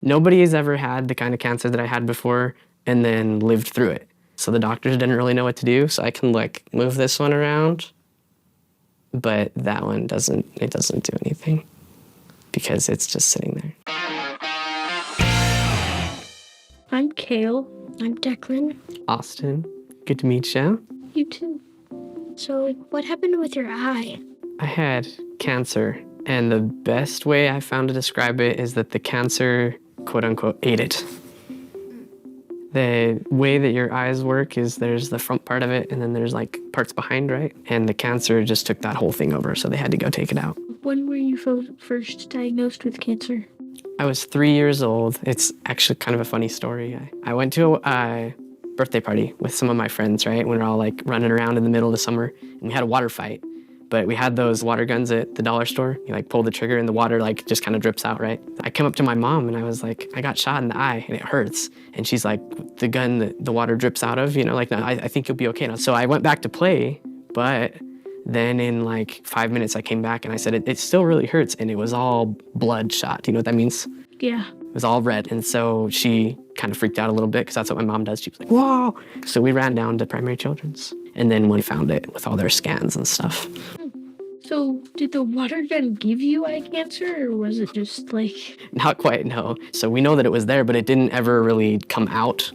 Nobody has ever had the kind of cancer that I had before and then lived through it. So the doctors didn't really know what to do. So I can like move this one around, but that one doesn't do anything because it's just sitting there. I'm Kale. I'm Declan. Austin, good to meet you. You too. So what happened with your eye? I had cancer, and the best way I found to describe it is that the cancer, quote unquote, ate it. The way that your eyes work is there's the front part of it, and then there's like parts behind, right? And the cancer just took that whole thing over, so they had to go take it out. When were you first diagnosed with cancer? I was 3 years old. It's actually kind of a funny story. I went to a birthday party with some of my friends, right? We were all like running around in the middle of the summer, and we had a water fight. But we had those water guns at the dollar store. You like pull the trigger and the water like just kind of drips out, right? I came up to my mom and I was like, I got shot in the eye and it hurts. And she's like, the gun that the water drips out of, like, no, I think you'll be okay now. So I went back to play, but then in like 5 minutes I came back and I said, it still really hurts. And it was all bloodshot. Do you know what that means? Yeah. It was all red. And so she kind of freaked out a little bit because that's what my mom does. She was like, whoa. So we ran down to Primary Children's. And then we found it with all their scans and stuff. So did the water gun give you eye cancer, or was it just like... Not quite, no. So we know that it was there, but it didn't ever really come out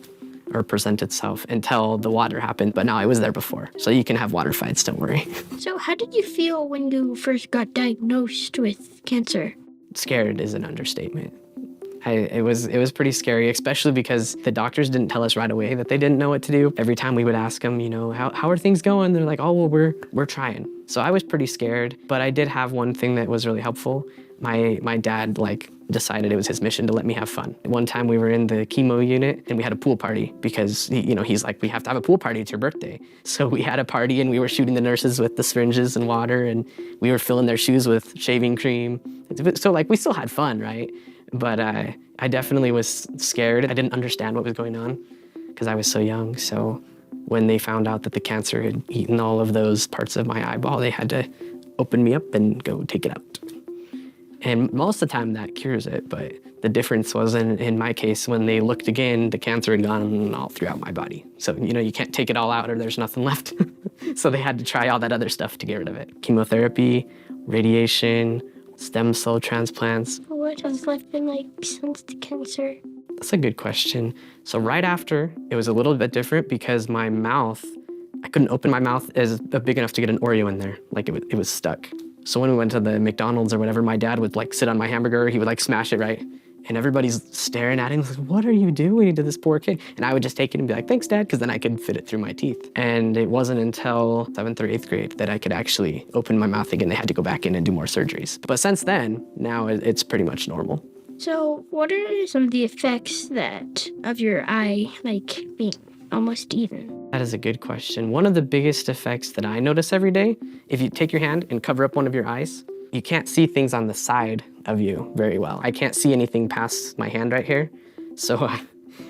or present itself until the water happened. But no, it was there before. So you can have water fights, don't worry. So how did you feel when you first got diagnosed with cancer? Scared is an understatement. It was pretty scary, especially because the doctors didn't tell us right away that they didn't know what to do. Every time we would ask them, how are things going? They're like, oh, well, we're trying. So I was pretty scared, but I did have one thing that was really helpful. My dad decided it was his mission to let me have fun. One time we were in the chemo unit and we had a pool party because he's like, we have to have a pool party, it's your birthday. So we had a party and we were shooting the nurses with the syringes and water, and we were filling their shoes with shaving cream. So we still had fun, right? But I definitely was scared. I didn't understand what was going on because I was so young. So when they found out that the cancer had eaten all of those parts of my eyeball, they had to open me up and go take it out. And most of the time that cures it, but the difference was in my case, when they looked again, the cancer had gone all throughout my body. So, you can't take it all out or there's nothing left. So they had to try all that other stuff to get rid of it. Chemotherapy, radiation, stem cell transplants. What has life been like since the cancer? That's a good question. So right after, it was a little bit different because my mouth, I couldn't open my mouth as big enough to get an Oreo in there. Like it was stuck. So when we went to the McDonald's or whatever, my dad would sit on my hamburger, he would smash it, right? And everybody's staring at him, like, what are you doing to this poor kid? And I would just take it and be like, thanks, Dad, because then I could fit it through my teeth. And it wasn't until 7th or 8th grade that I could actually open my mouth again. They had to go back in and do more surgeries. But since then, now it's pretty much normal. So what are some of the effects of your eye, being almost eaten? That is a good question. One of the biggest effects that I notice every day, if you take your hand and cover up one of your eyes, you can't see things on the side of you very well. I can't see anything past my hand right here. So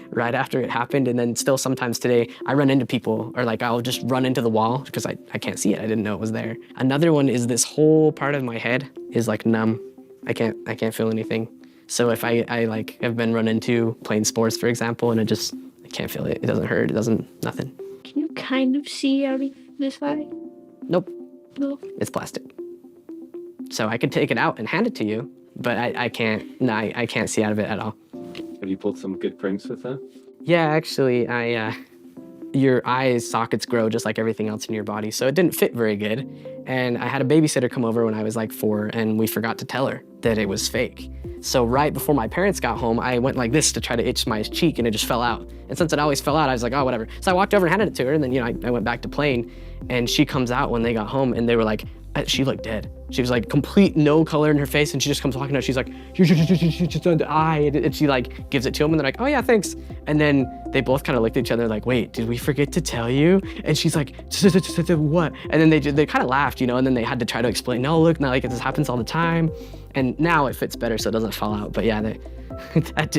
right after it happened, and then still sometimes today, I run into people, or I'll just run into the wall because I can't see it. I didn't know it was there. Another one is this whole part of my head is numb. I can't feel anything. So if I have been run into playing sports, for example, and I can't feel it. It doesn't hurt. Nothing. Can you kind of see out of this eye? Nope. No. It's plastic. So I could take it out and hand it to you, but I can't. No, I can't see out of it at all. Have you pulled some good pranks with that? Yeah, actually, your eye sockets grow just like everything else in your body, so it didn't fit very good. And I had a babysitter come over when I was 4, and we forgot to tell her that it was fake. So right before my parents got home, I went like this to try to itch my cheek, and it just fell out. And since it always fell out, I was like, oh, whatever. So I walked over and handed it to her, and then I went back to playing. And she comes out when they got home, and they were like, she looked dead. She was complete no color in her face, and she just comes walking out. She's like, you just on the eye, and she gives it to him, and they're like, oh yeah, thanks. And then they both kind of looked at each other like, wait, did we forget to tell you? And she's like, what? And then they kind of laughed, and then they had to try to explain, no, look, now this happens all the time. And now it fits better so it doesn't fall out. But yeah, that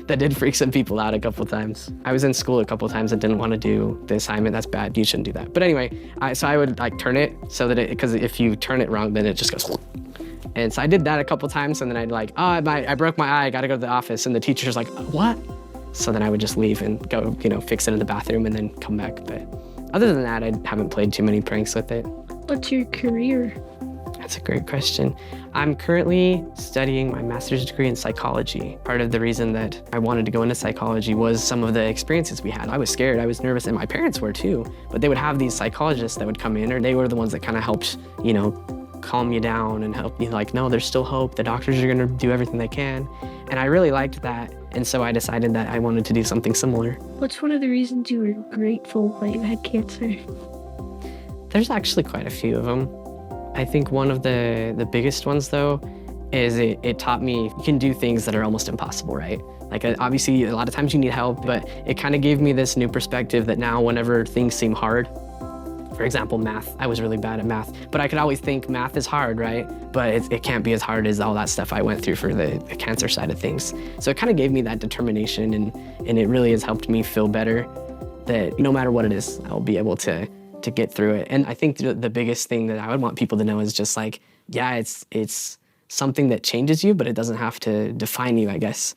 did freak some people out a couple times. I was in school a couple times and didn't want to do the assignment. That's bad. You shouldn't do that. But anyway, so I would turn it so that because if you turn it wrong, then it just goes. And so I did that a couple times, and then I'd like, oh, I broke my eye, I gotta go to the office. And the teacher's like, what? So then I would just leave and go, fix it in the bathroom and then come back. But other than that, I haven't played too many pranks with it. What's your career? That's a great question. I'm currently studying my master's degree in psychology. Part of the reason that I wanted to go into psychology was some of the experiences we had. I was scared, I was nervous, and my parents were too. But they would have these psychologists that would come in, or they were the ones that kind of helped, calm you down and help you like, no, there's still hope. The doctors are gonna do everything they can. And I really liked that. And so I decided that I wanted to do something similar. What's one of the reasons you were grateful that you had cancer? There's actually quite a few of them. I think one of the biggest ones, though, is it taught me you can do things that are almost impossible, right? Like, obviously, a lot of times you need help, but it kind of gave me this new perspective that now whenever things seem hard, for example, math, I was really bad at math, but I could always think math is hard, right? But it can't be as hard as all that stuff I went through for the cancer side of things. So it kind of gave me that determination, and it really has helped me feel better that no matter what it is, I'll be able to get through it. And I think the biggest thing that I would want people to know is just like, yeah, it's something that changes you, but it doesn't have to define you, I guess.